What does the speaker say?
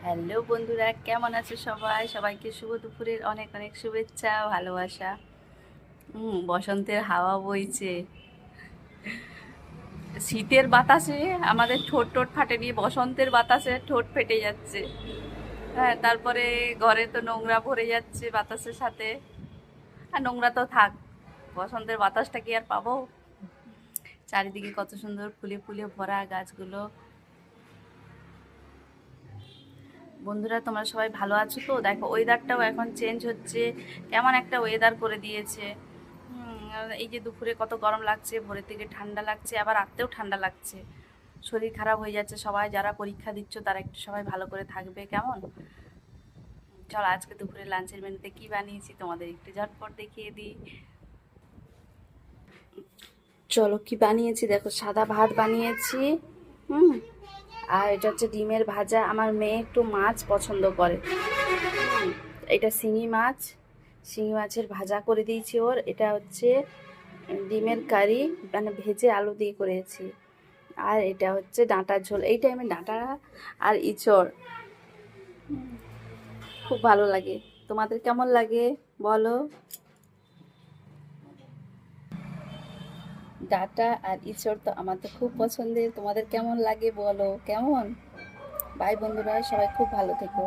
Hello বন্ধুরা, কেমন আছো সবাই? সবাইকে শুভ দুপুরের অনেক অনেক শুভেচ্ছা, ভালোবাসা। বসন্তের হাওয়া বইছে। শীতের বাতাসে আমাদের ঠোঁট ঠোঁট ফাটেনি, বসন্তের বাতাসে ঠোঁট ফেটে যাচ্ছে। হ্যাঁ, তারপরে ঘরে তো নোংরা ভরে যাচ্ছে বাতাসের সাথে। আর নোংরা তো থাক, বসন্তের বাতাসটা কি আর পাবো? চারিদিকে কত সুন্দর ফুলে ফুলে ভরা গাছগুলো। বন্ধুরা, তোমরা সবাই ভালো আছো তো? দেখো, ওয়েদারটাও এখন চেঞ্জ হচ্ছে, কেমন একটা ওয়েদার করে দিয়েছে। আর এই যে দুপুরে কত গরম লাগছে, ভোরের থেকে ঠান্ডা লাগছে, আবার রাতেও ঠান্ডা লাগছে। শরীর খারাপ হয়ে যাচ্ছে সবাই, যারা পরীক্ষা দিচ্ছ তারা একটু সবাই ভালো করে থাকবে, কেমন? চলো, আজকে দুপুরে লাঞ্চের মেনুতে কি বানিয়েছি তোমাদের একটু ঝটপট দেখিয়ে দিই। চলো, কি বানিয়েছি দেখো, সাদা ভাত বানিয়েছি। হুম আর এটা হচ্ছে ডিমের ভাজা। আমার মেয়ে একটু মাছ পছন্দ করে। এটা শিঙি মাছ, শিঙি মাছের ভাজা করে দিয়েছি ওর। এটা হচ্ছে ডিমের কারি, মানে ভেজে আলু দিয়ে করেছি। আর এটা হচ্ছে ডাঁটার ঝোল। এই টাইমে ডাঁটা আর ইঁচড় খুব ভালো লাগে। তোমাদের কেমন লাগে বলো? ডাঁটা আর ইঁচড় তো আমার তো খুব পছন্দের। তোমাদের কেমন লাগে বলো, কেমন? বাই বন্ধুরা, সবাই খুব ভালো থেকো।